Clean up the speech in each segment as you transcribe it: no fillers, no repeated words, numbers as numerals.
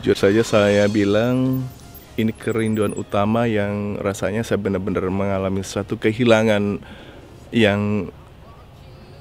Jujur saja saya bilang ini kerinduan utama yang rasanya saya benar-benar mengalami suatu kehilangan yang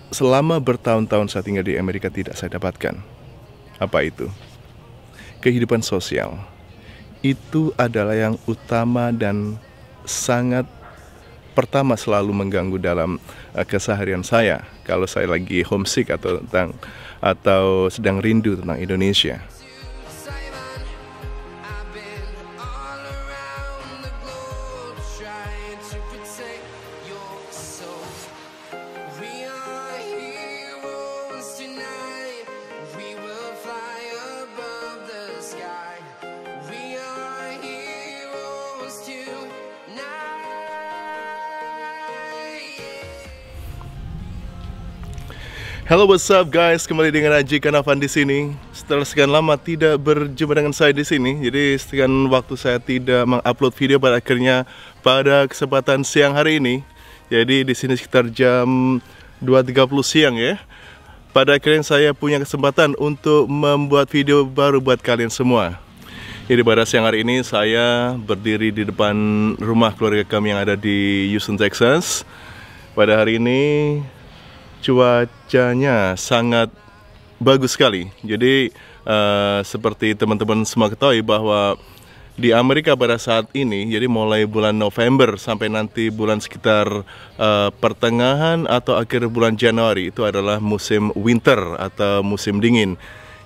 selama bertahun-tahun saya tinggal di Amerika tidak saya dapatkan. Apa itu? Kehidupan sosial. Itu adalah yang utama dan sangat pertama selalu mengganggu dalam keseharian saya kalau saya lagi homesick atau sedang rindu tentang Indonesia. Halo, what's up guys? Kembali dengan Aji Kanafan di sini. Setelah sekian lama tidak berjumpa dengan saya di sini, jadi sekian waktu saya tidak mengupload video, pada akhirnya pada kesempatan siang hari ini. Jadi di sini sekitar jam 2.30 siang ya. Pada akhirnya saya punya kesempatan untuk membuat video baru buat kalian semua. Jadi pada siang hari ini saya berdiri di depan rumah keluarga kami yang ada di Houston, Texas. Pada hari ini cuacanya sangat bagus sekali. Jadi seperti teman-teman semua ketahui bahwa di Amerika pada saat ini, jadi mulai bulan November sampai nanti bulan sekitar pertengahan atau akhir bulan Januari itu adalah musim winter atau musim dingin.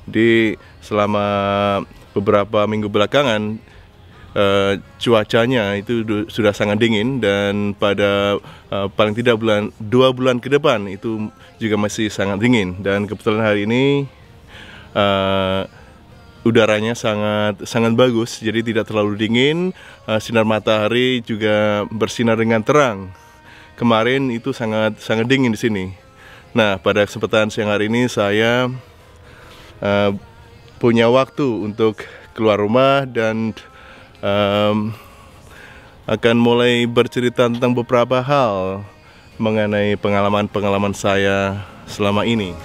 Jadi selama beberapa minggu belakangan cuacanya itu sudah sangat dingin, dan pada paling tidak 2 bulan ke depan itu juga masih sangat dingin. Dan kebetulan hari ini udaranya sangat bagus, jadi tidak terlalu dingin. Sinar matahari juga bersinar dengan terang. Kemarin itu sangat dingin di sini. Nah, pada kesempatan siang hari ini saya punya waktu untuk keluar rumah dan akan mulai bercerita tentang beberapa hal mengenai pengalaman saya selama ini.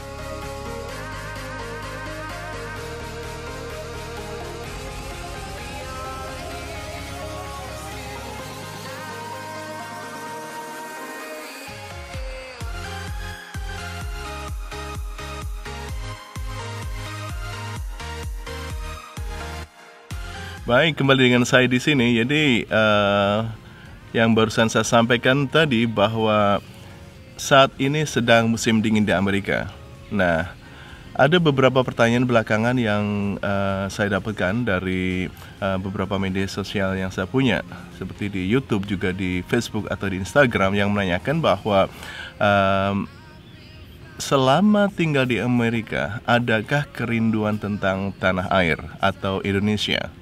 Baik, kembali dengan saya di sini. Jadi yang barusan saya sampaikan tadi bahwa saat ini sedang musim dingin di Amerika. Nah, ada beberapa pertanyaan belakangan yang saya dapatkan dari beberapa media sosial yang saya punya, seperti di YouTube, juga di Facebook atau di Instagram, yang menanyakan bahwa selama tinggal di Amerika, adakah kerinduan tentang tanah air atau Indonesia?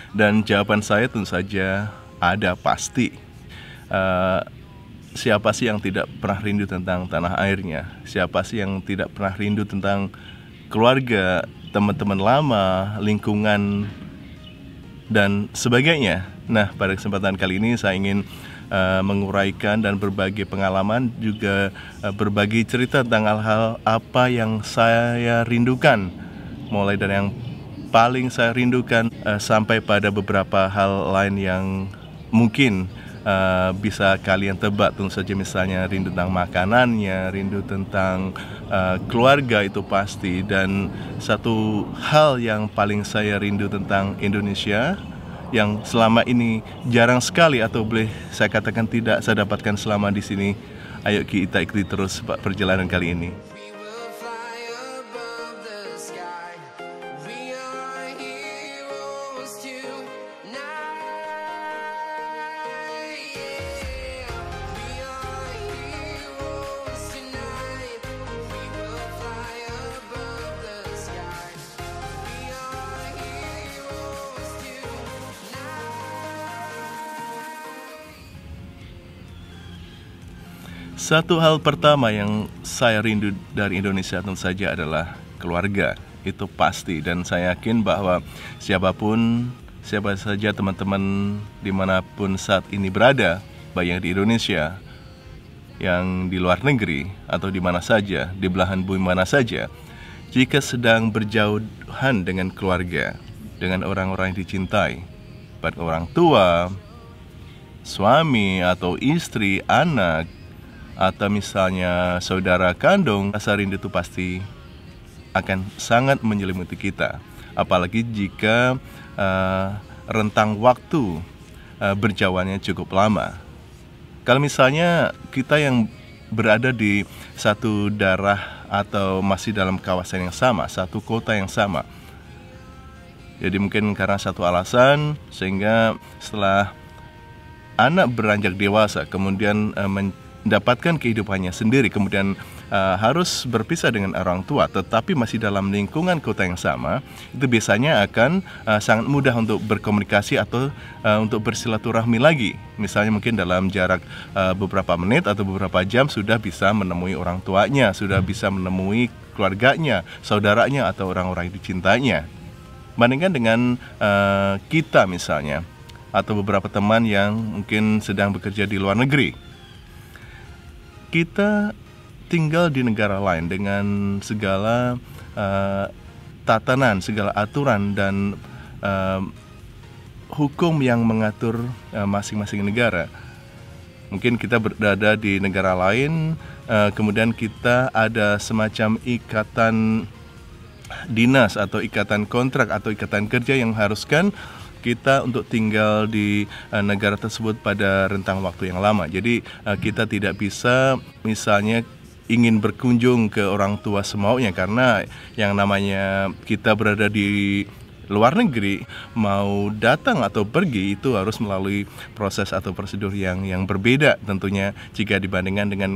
Dan jawaban saya tentu saja ada, pasti. Siapa sih yang tidak pernah rindu tentang tanah airnya? Siapa sih yang tidak pernah rindu tentang keluarga, teman-teman lama, lingkungan, dan sebagainya? Nah, pada kesempatan kali ini saya ingin menguraikan dan berbagi pengalaman, juga berbagi cerita tentang hal-hal apa yang saya rindukan, mulai dari yang paling saya rindukan sampai pada beberapa hal lain yang mungkin bisa kalian tebak. Tentu saja, misalnya rindu tentang makanannya, rindu tentang keluarga, itu pasti. Dan satu hal yang paling saya rindu tentang Indonesia, yang selama ini jarang sekali, atau boleh saya katakan tidak saya dapatkan selama di sini. Ayo kita ikuti terus perjalanan kali ini. Satu hal pertama yang saya rindu dari Indonesia tentu saja adalah keluarga, itu pasti. Dan saya yakin bahwa siapa saja teman-teman dimanapun saat ini berada, baik yang di Indonesia, yang di luar negeri, atau di mana saja, di belahan bumi mana saja, jika sedang berjauhan dengan keluarga, dengan orang-orang yang dicintai, baik orang tua, suami atau istri, anak, atau misalnya saudara kandung, rasa rindu itu pasti akan sangat menyelimuti kita. Apalagi jika rentang waktu berjauhannya cukup lama. Kalau misalnya kita yang berada di satu daerah atau masih dalam kawasan yang sama, satu kota yang sama, jadi mungkin karena satu alasan sehingga setelah anak beranjak dewasa kemudian mendapatkan kehidupannya sendiri, kemudian harus berpisah dengan orang tua tetapi masih dalam lingkungan kota yang sama, itu biasanya akan sangat mudah untuk berkomunikasi atau untuk bersilaturahmi lagi. Misalnya mungkin dalam jarak beberapa menit atau beberapa jam sudah bisa menemui orang tuanya, sudah bisa menemui keluarganya, saudaranya atau orang-orang yang dicintainya. Bandingkan dengan kita misalnya, atau beberapa teman yang mungkin sedang bekerja di luar negeri. Kita tinggal di negara lain dengan segala tatanan, segala aturan dan hukum yang mengatur masing-masing negara. Mungkin kita berada di negara lain, kemudian kita ada semacam ikatan dinas atau ikatan kontrak atau ikatan kerja yang haruskan kita untuk tinggal di negara tersebut pada rentang waktu yang lama. Jadi kita tidak bisa misalnya ingin berkunjung ke orang tua semaunya, karena yang namanya kita berada di luar negeri, mau datang atau pergi itu harus melalui proses atau prosedur yang berbeda tentunya jika dibandingkan dengan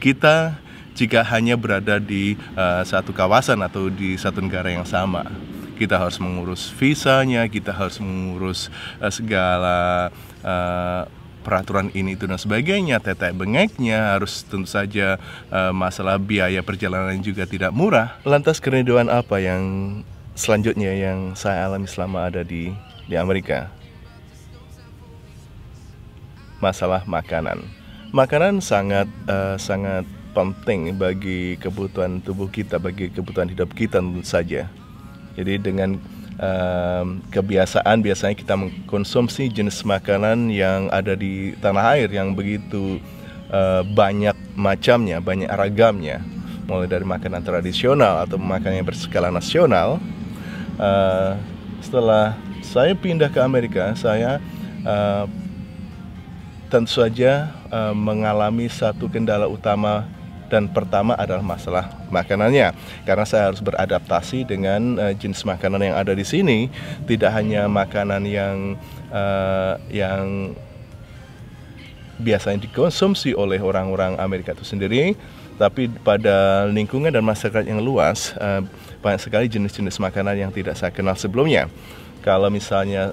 kita jika hanya berada di satu kawasan atau di satu negara yang sama. Kita harus mengurus visanya, kita harus mengurus segala peraturan ini itu dan sebagainya, tetek bengeknya, harus tentu saja masalah biaya perjalanan juga tidak murah. Lantas kerinduan apa yang selanjutnya yang saya alami selama ada di Amerika? Masalah makanan. Makanan sangat penting bagi kebutuhan tubuh kita, bagi kebutuhan hidup kita tentu saja. Jadi dengan kebiasaan biasanya kita mengkonsumsi jenis makanan yang ada di tanah air yang begitu banyak macamnya, banyak ragamnya, mulai dari makanan tradisional atau makanan yang berskala nasional. Setelah saya pindah ke Amerika, saya tentu saja mengalami satu kendala utama. Dan pertama adalah masalah makanannya, karena saya harus beradaptasi dengan jenis makanan yang ada di sini. Tidak hanya makanan yang biasanya dikonsumsi oleh orang-orang Amerika itu sendiri, tapi pada lingkungan dan masyarakat yang luas banyak sekali jenis-jenis makanan yang tidak saya kenal sebelumnya. Kalau misalnya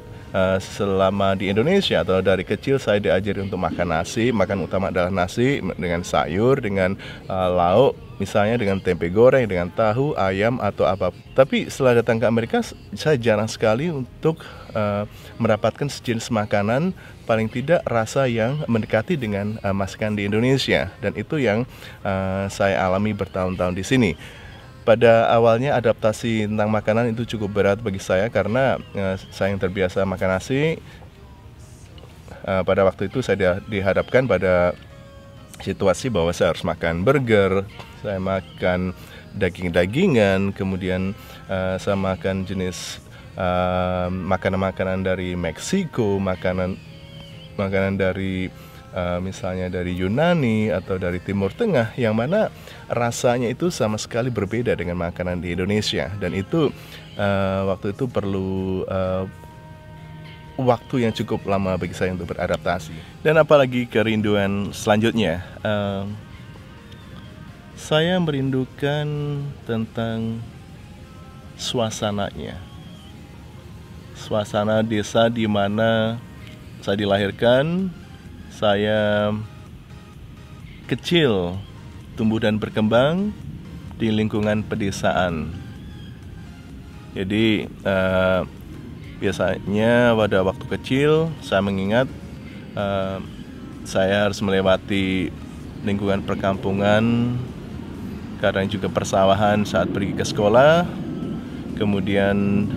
selama di Indonesia atau dari kecil saya diajari untuk makan nasi, makan utama adalah nasi dengan sayur, dengan lauk, misalnya dengan tempe goreng, dengan tahu, ayam atau apa. Tapi setelah datang ke Amerika, saya jarang sekali untuk mendapatkan sejenis makanan paling tidak rasa yang mendekati dengan masakan di Indonesia, dan itu yang saya alami bertahun-tahun di sini. Pada awalnya adaptasi tentang makanan itu cukup berat bagi saya karena saya yang terbiasa makan nasi. Pada waktu itu saya dihadapkan pada situasi bahwa saya harus makan burger, saya makan daging-dagingan, kemudian saya makan jenis makanan-makanan dari Meksiko, makanan dari misalnya dari Yunani atau dari Timur Tengah, yang mana rasanya itu sama sekali berbeda dengan makanan di Indonesia, dan itu waktu itu perlu waktu yang cukup lama bagi saya untuk beradaptasi. Dan apalagi kerinduan selanjutnya, saya merindukan tentang suasananya, suasana desa di mana saya dilahirkan. Saya kecil, tumbuh dan berkembang di lingkungan pedesaan. Jadi biasanya pada waktu kecil saya mengingat saya harus melewati lingkungan perkampungan, kadang juga persawahan saat pergi ke sekolah, kemudian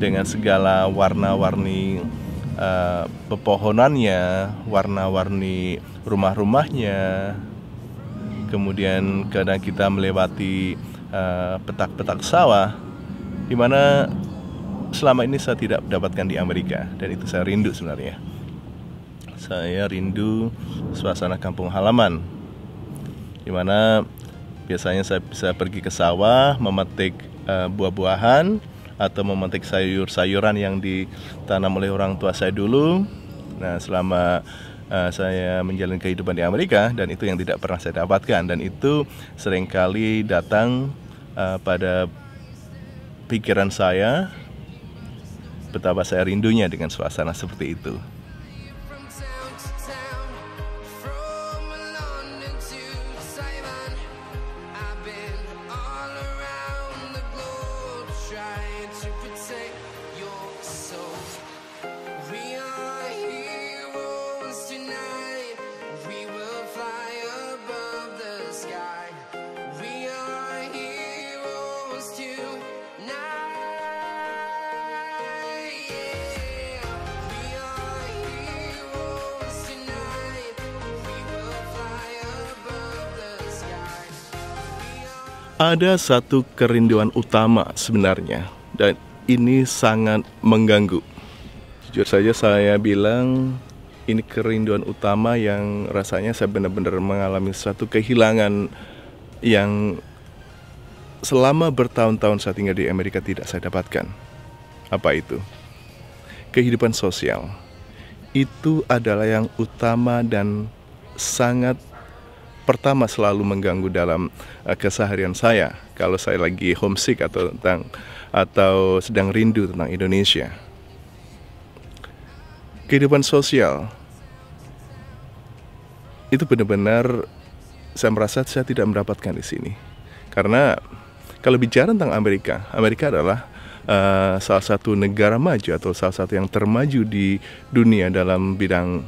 dengan segala warna-warni pepohonannya, warna-warni rumah-rumahnya. Kemudian kadang kita melewati petak-petak sawah, di mana selama ini saya tidak dapatkan di Amerika, dan itu saya rindu sebenarnya. Saya rindu suasana kampung halaman, di mana biasanya saya bisa pergi ke sawah, memetik buah-buahan atau memetik sayur-sayuran yang ditanam oleh orang tua saya dulu. Nah, selama saya menjalani kehidupan di Amerika, dan itu yang tidak pernah saya dapatkan, dan itu seringkali datang pada pikiran saya betapa saya rindunya dengan suasana seperti itu. Ada satu kerinduan utama sebenarnya, dan ini sangat mengganggu. Jujur saja saya bilang ini kerinduan utama yang rasanya saya benar-benar mengalami satu kehilangan yang selama bertahun-tahun saya tinggal di Amerika tidak saya dapatkan. Apa itu? Kehidupan sosial. Itu adalah yang utama dan sangat pertama selalu mengganggu dalam keseharian saya kalau saya lagi homesick atau sedang rindu tentang Indonesia. Kehidupan sosial itu benar-benar saya merasa saya tidak mendapatkan di sini. Karena kalau bicara tentang Amerika, Amerika adalah salah satu negara maju atau salah satu yang termaju di dunia dalam bidang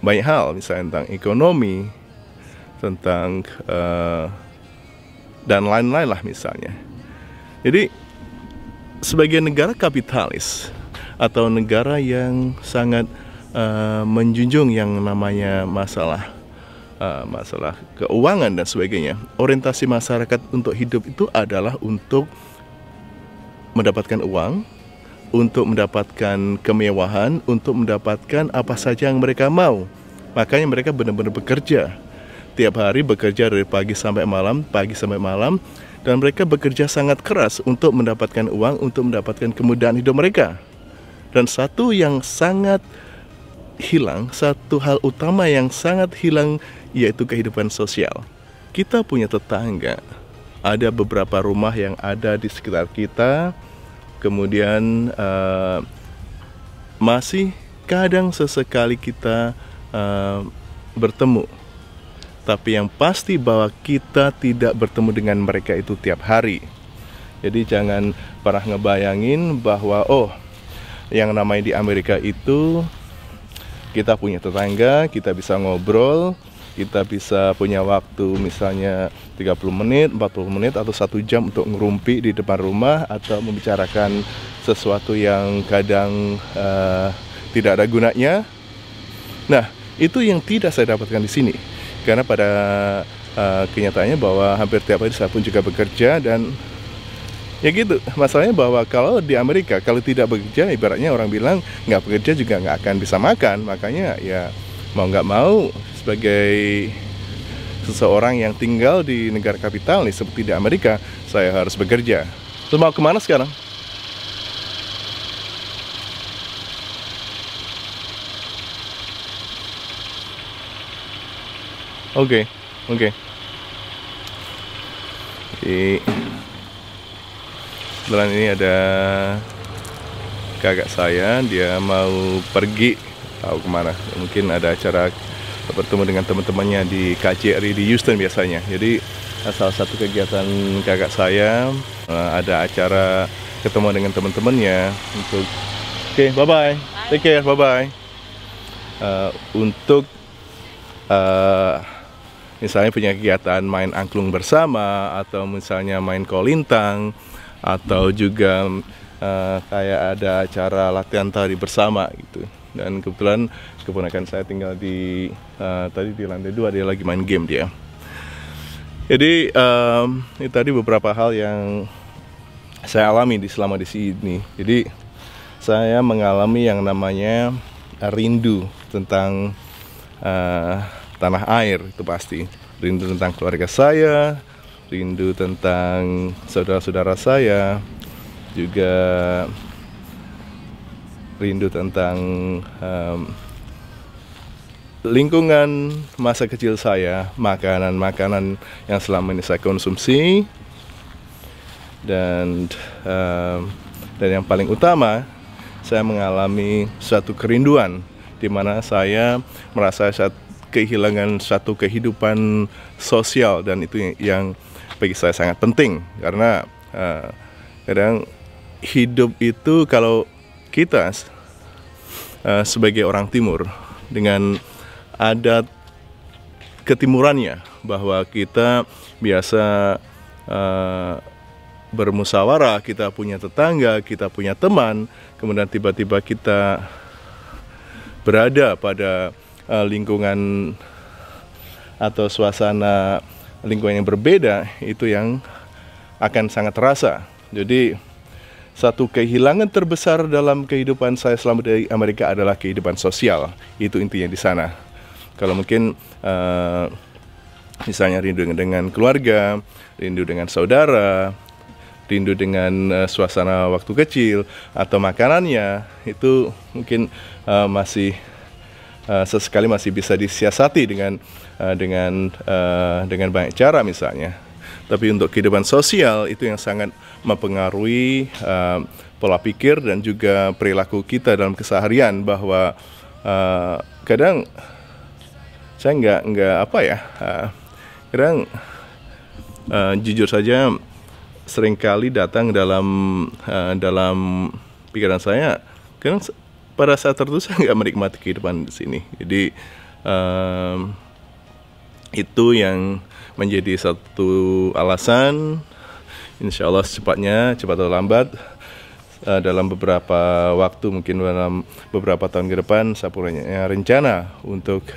banyak hal, misalnya tentang ekonomi, tentang dan lain-lain lah misalnya. Jadi sebagai negara kapitalis atau negara yang sangat menjunjung yang namanya masalah keuangan dan sebagainya, orientasi masyarakat untuk hidup itu adalah untuk mendapatkan uang, untuk mendapatkan kemewahan, untuk mendapatkan apa saja yang mereka mau. Makanya mereka benar-benar bekerja. Tiap hari bekerja dari pagi sampai malam, dan mereka bekerja sangat keras untuk mendapatkan uang, untuk mendapatkan kemudahan hidup mereka. Dan satu yang sangat hilang, satu hal utama yang sangat hilang, yaitu kehidupan sosial. Kita punya tetangga, ada beberapa rumah yang ada di sekitar kita, kemudian masih kadang sesekali kita bertemu. Tapi yang pasti bahwa kita tidak bertemu dengan mereka itu tiap hari. Jadi jangan pernah ngebayangin bahwa yang namanya di Amerika itu kita punya tetangga, kita bisa ngobrol, kita bisa punya waktu misalnya 30 menit, 40 menit, atau 1 jam untuk ngerumpi di depan rumah atau membicarakan sesuatu yang kadang tidak ada gunanya. Nah, itu yang tidak saya dapatkan di sini. Karena pada kenyataannya bahwa hampir tiap hari saya pun juga bekerja, dan ya gitu. Masalahnya bahwa kalau di Amerika, kalau tidak bekerja, ibaratnya orang bilang nggak bekerja juga nggak akan bisa makan. Makanya ya mau nggak mau, sebagai seseorang yang tinggal di negara kapitalis seperti di Amerika, saya harus bekerja. Terus mau kemana sekarang? Oke. Jadi sebelah ini ada kakak saya, dia mau pergi, tahu kemana? Mungkin ada acara bertemu dengan teman-temannya di KJRI di Houston biasanya. Jadi salah satu kegiatan kakak saya ada acara ketemu dengan teman-temannya untuk bye bye, take care, bye bye, untuk misalnya punya kegiatan main angklung bersama, atau misalnya main kolintang, atau juga kayak ada acara latihan tari bersama gitu. Dan kebetulan keponakan saya tinggal di tadi di lantai 2, dia lagi main game dia. Jadi ini tadi beberapa hal yang saya alami selama di sini. Jadi saya mengalami yang namanya rindu tentang tanah air, itu pasti. Rindu tentang keluarga saya, rindu tentang saudara-saudara saya, juga rindu tentang lingkungan masa kecil saya, makanan-makanan yang selama ini saya konsumsi, dan yang paling utama, saya mengalami suatu kerinduan di mana saya merasa kehilangan satu kehidupan sosial, dan itu yang bagi saya sangat penting, karena kadang hidup itu kalau kita sebagai orang timur dengan adat ketimurannya, bahwa kita biasa bermusyawarah, kita punya tetangga, kita punya teman, kemudian tiba-tiba kita berada pada lingkungan atau suasana lingkungan yang berbeda, itu yang akan sangat terasa. Jadi satu kehilangan terbesar dalam kehidupan saya selama di Amerika adalah kehidupan sosial. Itu intinya di sana. Kalau mungkin misalnya rindu dengan keluarga, rindu dengan saudara, rindu dengan suasana waktu kecil atau makanannya, itu mungkin masih sesekali masih bisa disiasati dengan banyak cara misalnya. Tapi untuk kehidupan sosial itu yang sangat mempengaruhi pola pikir dan juga perilaku kita dalam keseharian, bahwa kadang saya kadang jujur saja seringkali datang dalam pikiran saya, kadang pada saat tertentu saya nggak menikmati kehidupan di sini. Jadi itu yang menjadi satu alasan, insya Allah cepat atau lambat, dalam beberapa waktu, mungkin dalam beberapa tahun ke depan, saya punya rencana untuk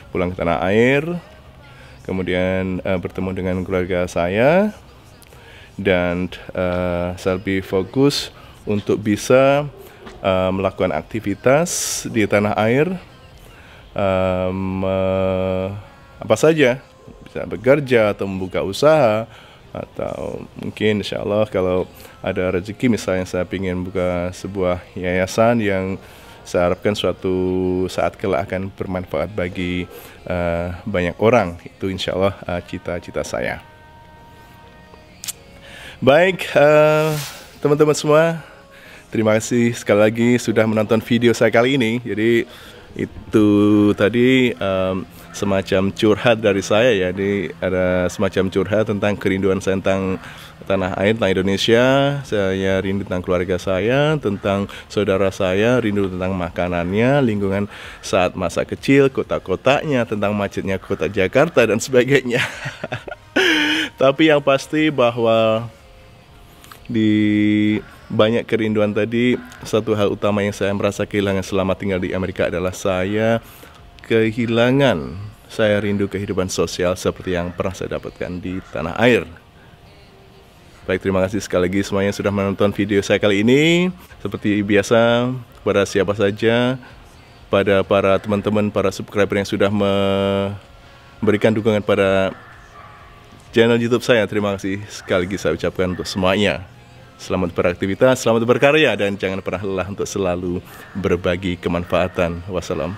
pulang ke tanah air, kemudian bertemu dengan keluarga saya, dan saya lebih fokus untuk bisa melakukan aktivitas di tanah air, apa saja, bisa bekerja atau membuka usaha, atau mungkin insya Allah kalau ada rezeki, misalnya saya ingin buka sebuah yayasan yang saya harapkan suatu saat kelak akan bermanfaat bagi banyak orang. Itu insya Allah cita-cita saya. Baik, teman-teman semua, terima kasih sekali lagi sudah menonton video saya kali ini. Jadi itu tadi semacam curhat dari saya ya. Jadi ada semacam curhat tentang kerinduan saya tentang tanah air, tentang Indonesia. Saya rindu tentang keluarga saya, tentang saudara saya, rindu tentang makanannya, lingkungan saat masa kecil, kota-kotanya, tentang macetnya kota Jakarta dan sebagainya. Tapi yang pasti bahwa di banyak kerinduan tadi, satu hal utama yang saya merasa kehilangan selama tinggal di Amerika adalah saya rindu kehidupan sosial seperti yang pernah saya dapatkan di tanah air. Baik, terima kasih sekali lagi semuanya sudah menonton video saya kali ini. Seperti biasa, kepada siapa saja, pada para teman-teman, para subscriber yang sudah memberikan dukungan pada channel YouTube saya, terima kasih sekali lagi saya ucapkan untuk semuanya. Selamat beraktivitas, selamat berkarya, dan jangan pernah lelah untuk selalu berbagi kemanfaatan. Wassalam.